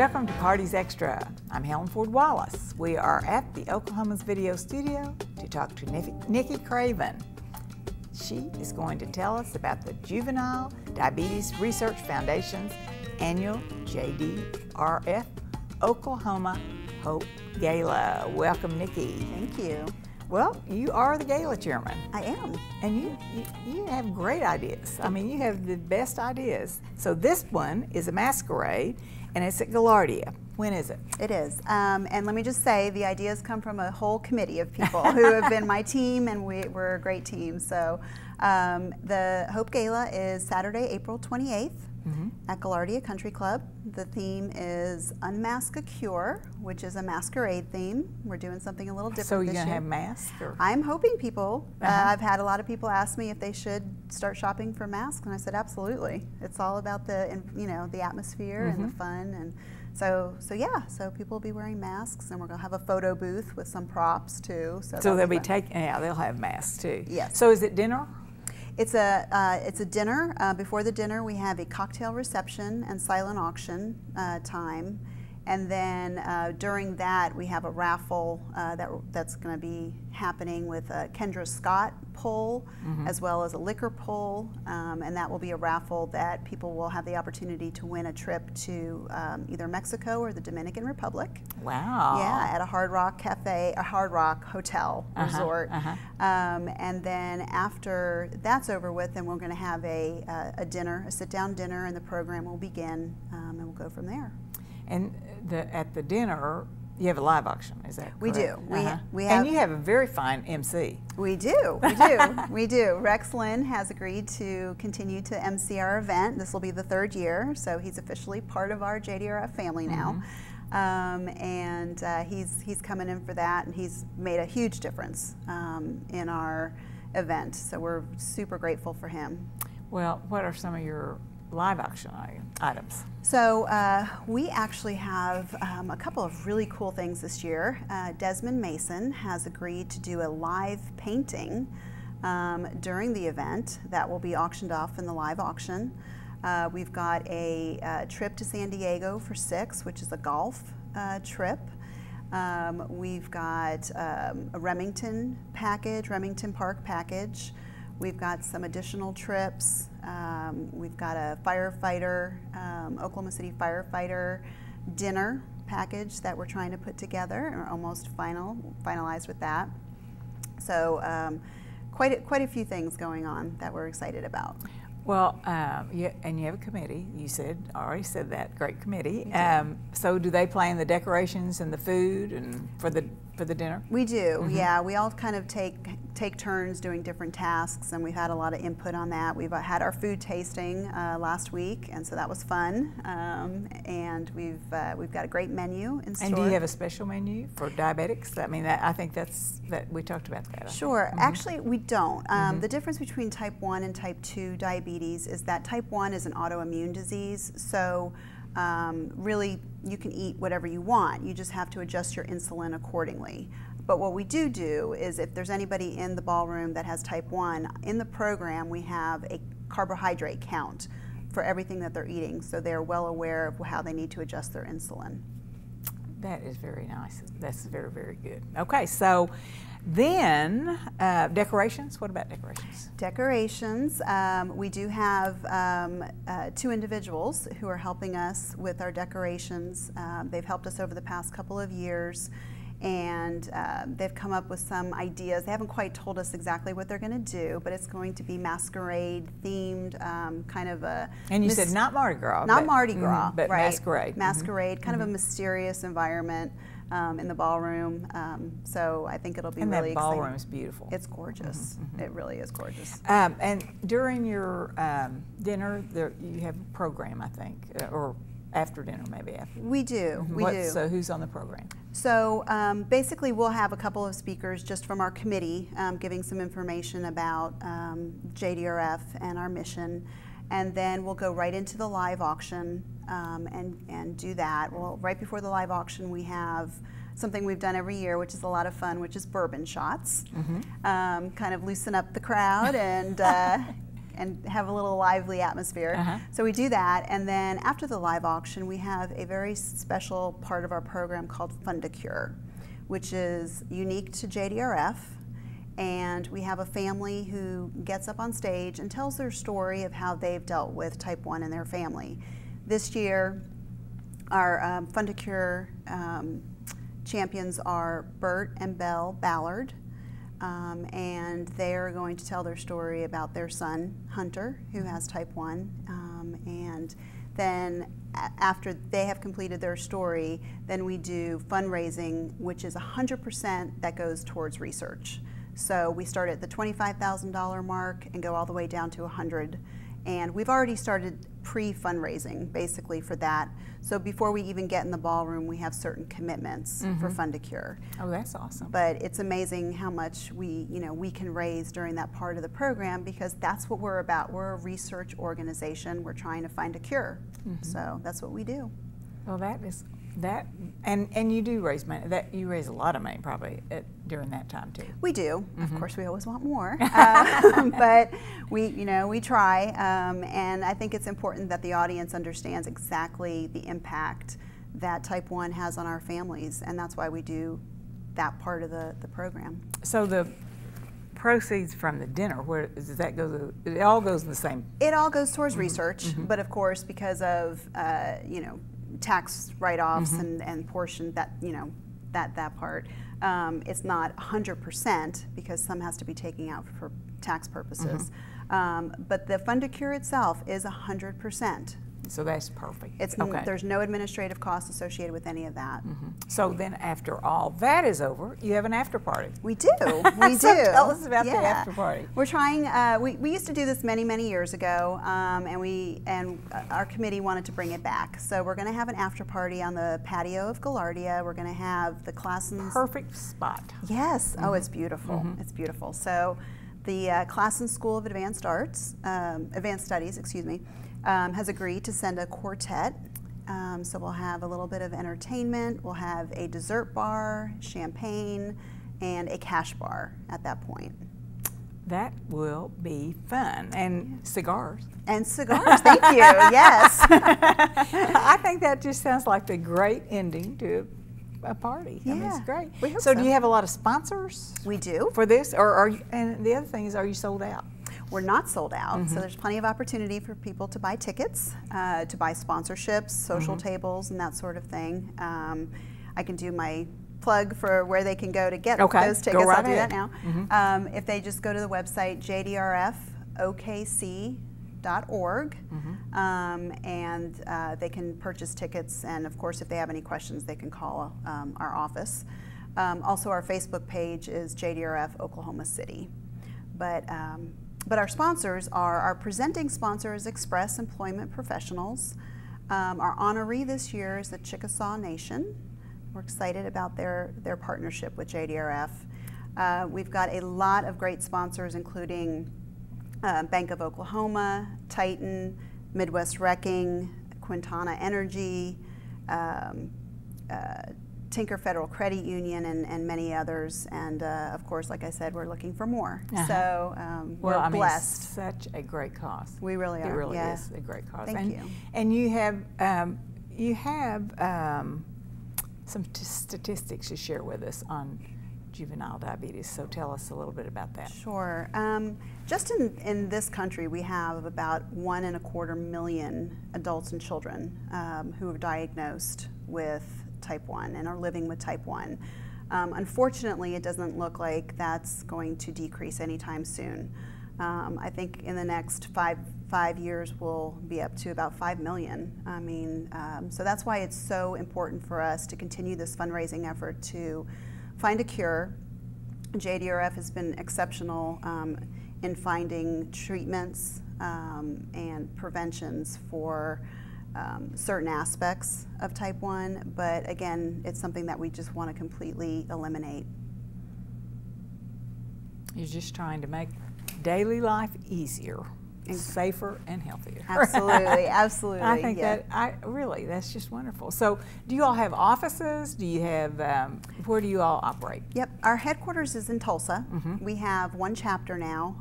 Welcome to Parties Extra. I'm Helen Ford Wallace. We are at the Oklahoma's Video Studio to talk to Nikki Craven. She is going to tell us about the Juvenile Diabetes Research Foundation's annual JDRF Oklahoma Hope Gala. Welcome, Nikki. Thank you. Well, you are the gala chairman. I am. And you have great ideas. I mean, you have the best ideas. So this one is a masquerade, and it's at Gaillardia. When is it? It is. And let me just say, the ideas come from a whole committee of people who have been my team, and we're a great team. So the Hope Gala is Saturday, April 28th at Gaillardia Country Club. The theme is Unmask a Cure, which is a masquerade theme. We're doing something a little different So you're this going to year. have masks? Or? I'm hoping people. I've had a lot of people ask me if they should start shopping for masks, and I said absolutely. It's all about the the atmosphere and the fun, and so people will be wearing masks, and we're going to have a photo booth with some props too. So they'll be they'll have masks too. Yes. So is it dinner? It's a dinner. Before the dinner, we have a cocktail reception and silent auction time, and then during that we have a raffle that's going to be happening with a Kendra Scott pull, as well as a liquor pull, and that will be a raffle that people will have the opportunity to win a trip to either Mexico or the Dominican Republic. Wow. Yeah, at a Hard Rock Cafe, a Hard Rock Hotel Resort. And then after that's over with, then we're going to have a dinner, a sit-down dinner, and the program will begin, and we'll go from there. And at the dinner, you have a live auction, is that correct? We do. We have, and you have a very fine MC. We do. We do. We do. Rex Lynn has agreed to continue to MC our event. This will be the third year, so he's officially part of our JDRF family now. And he's coming in for that, and he's made a huge difference in our event. So we're super grateful for him. Well, what are some of your live auction items? So we actually have a couple of really cool things this year. Desmond Mason has agreed to do a live painting during the event that will be auctioned off in the live auction. We've got a trip to San Diego for 6, which is a golf trip. We've got a Remington Park package. We've got some additional trips. We've got a firefighter, Oklahoma City firefighter dinner package that we're trying to put together, and we're almost finalized with that. So quite a few things going on that we're excited about. Well, and you have a committee. You already said that, great committee. So do they plan the decorations and the food and for the dinner? We do, yeah. We all kind of take turns doing different tasks, and we've had a lot of input on that. We've had our food tasting last week, and so that was fun. And we've got a great menu in store. And do you have a special menu for diabetics? I mean, I think that we talked about that. Sure. Actually, we don't. The difference between type 1 and type 2 diabetes is that type 1 is an autoimmune disease, so really you can eat whatever you want. You just have to adjust your insulin accordingly. But what we do is if there's anybody in the ballroom that has type 1, in the program we have a carbohydrate count for everything that they're eating, so they're well aware of how they need to adjust their insulin. That is very nice. That's very, very good. Okay, so then decorations. What about decorations? Decorations. We do have 2 individuals who are helping us with our decorations. They've helped us over the past couple of years, and they've come up with some ideas. They haven't quite told us exactly what they're going to do, but it's going to be masquerade themed, kind of a... And you said not Mardi Gras. Not Mardi Gras, but right. masquerade. Masquerade, kind of a mysterious environment in the ballroom. So I think it'll be really exciting. And that ballroom is beautiful. It's gorgeous. It really is gorgeous. And during your dinner, you have a program, I think, or after dinner, maybe after. We do. We do. So who's on the program? So basically, we'll have a couple of speakers just from our committee giving some information about JDRF and our mission, and then we'll go right into the live auction and do that. Well, right before the live auction, we have something we've done every year, which is a lot of fun, which is bourbon shots. Kind of loosen up the crowd and and have a little lively atmosphere. So we do that, and then after the live auction, we have a very special part of our program called Fund a Cure, which is unique to JDRF. And we have a family who gets up on stage and tells their story of how they've dealt with type 1 in their family. This year, our Fund a Cure champions are Bert and Belle Ballard, and they're going to tell their story about their son, Hunter, who has type 1. And then after they have completed their story, then we do fundraising, which is 100% that goes towards research. So we start at the $25,000 mark and go all the way down to $100,000. And we've already started pre-fundraising basically for that. So before we even get in the ballroom, we have certain commitments for Fund a Cure. Oh, that's awesome. But it's amazing how much we can raise during that part of the program, because that's what we're about. We're a research organization. We're trying to find a cure. So that's what we do. Well, and you do raise money. You raise a lot of money probably during that time too. We do. Of course, we always want more, but we try. And I think it's important that the audience understands exactly the impact that type 1 has on our families, and that's why we do that part of the program. So the proceeds from the dinner, where does that go? It all goes in the same. It all goes towards research, but of course, because of tax write-offs and portion that that part, it's not 100% because some has to be taken out for tax purposes. But the Fund a Cure itself is 100%. So that's perfect. There's no administrative costs associated with any of that. So then after all that is over, you have an after party. We do. We do. Tell us about the after party. We're trying, we used to do this many, many years ago, and our committee wanted to bring it back. So we're going to have an after party on the patio of Gaillardia. We're going to have the Classen. Perfect spot. Yes. Oh, it's beautiful. It's beautiful. So the Classen School of Advanced Studies, excuse me, has agreed to send a quartet. So we'll have a little bit of entertainment, we'll have a dessert bar, champagne, and a cash bar at that point. That will be fun. And cigars. And cigars, thank you, yes. I think that just sounds like the great ending to a party. Yeah. I mean, it's great. We hope so. Do you have a lot of sponsors? We do. For this? And the other thing is, are you sold out? We're not sold out, so there's plenty of opportunity for people to buy tickets, to buy sponsorships, social tables, and that sort of thing. I can do my plug for where they can go to get those tickets. Go right I'll do ahead. that now. If they just go to the website jdrfokc.org, and they can purchase tickets, and of course if they have any questions they can call our office. Also our Facebook page is JDRF Oklahoma City. But our sponsors our presenting sponsor is Express Employment Professionals. Our honoree this year is the Chickasaw Nation. We're excited about their partnership with JDRF. We've got a lot of great sponsors, including Bank of Oklahoma, Titan, Midwest Wrecking, Quintana Energy, Tinker Federal Credit Union, and many others, and of course, like I said, we're looking for more. So we're blessed. Such a great cause. We really are. It really is a great cause. Thank you. And you have some statistics to share with us on juvenile diabetes. So tell us a little bit about that. Sure. Just in this country, we have about 1.25 million adults and children who are diagnosed with type 1 and are living with type 1. Unfortunately, it doesn't look like that's going to decrease anytime soon. I think in the next five years we'll be up to about 5 million. I mean, so that's why it's so important for us to continue this fundraising effort to find a cure. JDRF has been exceptional in finding treatments and preventions for certain aspects of type 1, but again, it's something that we just want to completely eliminate. You're just trying to make daily life easier. safer and healthier. Absolutely, absolutely. I think that's just wonderful. So do you all have offices? Do you have, where do you all operate? Yep, our headquarters is in Tulsa. We have one chapter now,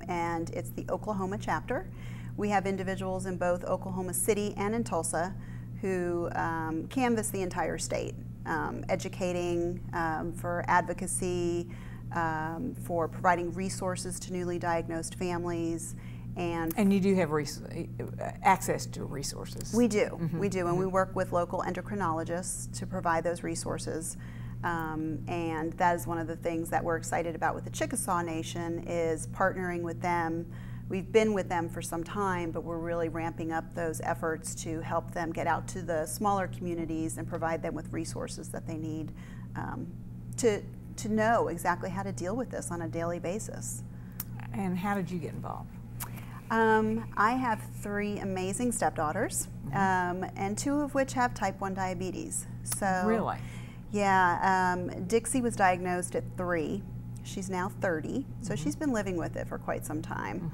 and it's the Oklahoma chapter. We have individuals in both Oklahoma City and in Tulsa who canvass the entire state, educating for advocacy, for providing resources to newly diagnosed families. And you do have access to resources. We do, we do, and we work with local endocrinologists to provide those resources. And that is one of the things that we're excited about with the Chickasaw Nation, is partnering with them. We've been with them for some time, but we're really ramping up those efforts to help them get out to the smaller communities and provide them with resources that they need to know exactly how to deal with this on a daily basis. And how did you get involved? I have 3 amazing stepdaughters, and 2 of which have type 1 diabetes. So, really? Yeah, Dixie was diagnosed at 3. She's now 30, so she's been living with it for quite some time.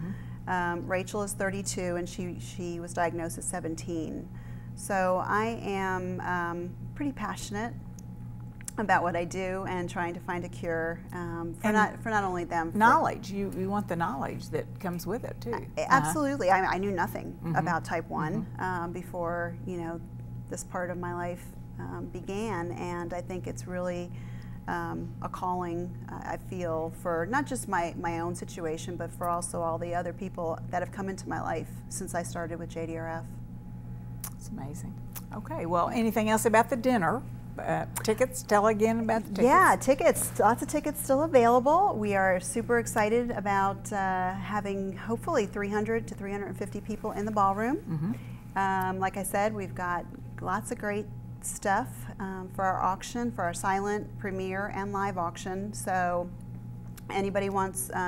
Rachel is 32, and she was diagnosed at 17. So I am pretty passionate about what I do and trying to find a cure for not only them. Knowledge, you want the knowledge that comes with it too. Absolutely. I knew nothing about type 1 before this part of my life began, and I think it's really a calling, I feel, for not just my own situation, but for also all the other people that have come into my life since I started with JDRF. It's amazing. Okay, well, anything else about the dinner? Tickets, tell again about the tickets. Yeah, tickets, lots of tickets still available. We are super excited about having hopefully 300 to 350 people in the ballroom. Like I said, we've got lots of great stuff for our auction, for our silent, premiere, and live auction. So anybody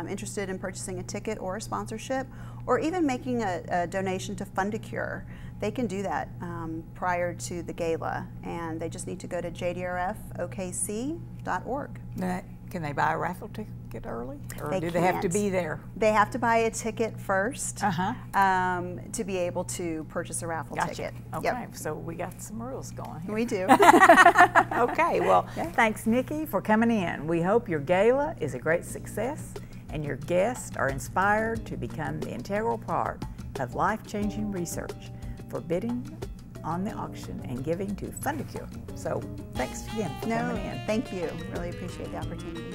interested in purchasing a ticket or a sponsorship, or even making a donation to Fund a Cure, they can do that prior to the gala, and they just need to go to jdrfokc.org. Can they buy a raffle ticket early, or do they can't. have to be there? They have to buy a ticket first to be able to purchase a raffle ticket. Okay, so we got some rules going here. We do. Okay, well, thanks, Nikki, for coming in. We hope your gala is a great success and your guests are inspired to become the integral part of life-changing research for bidding on the auction and giving to Fund a Cure. So thanks again for coming in. Thank you. Really appreciate the opportunity.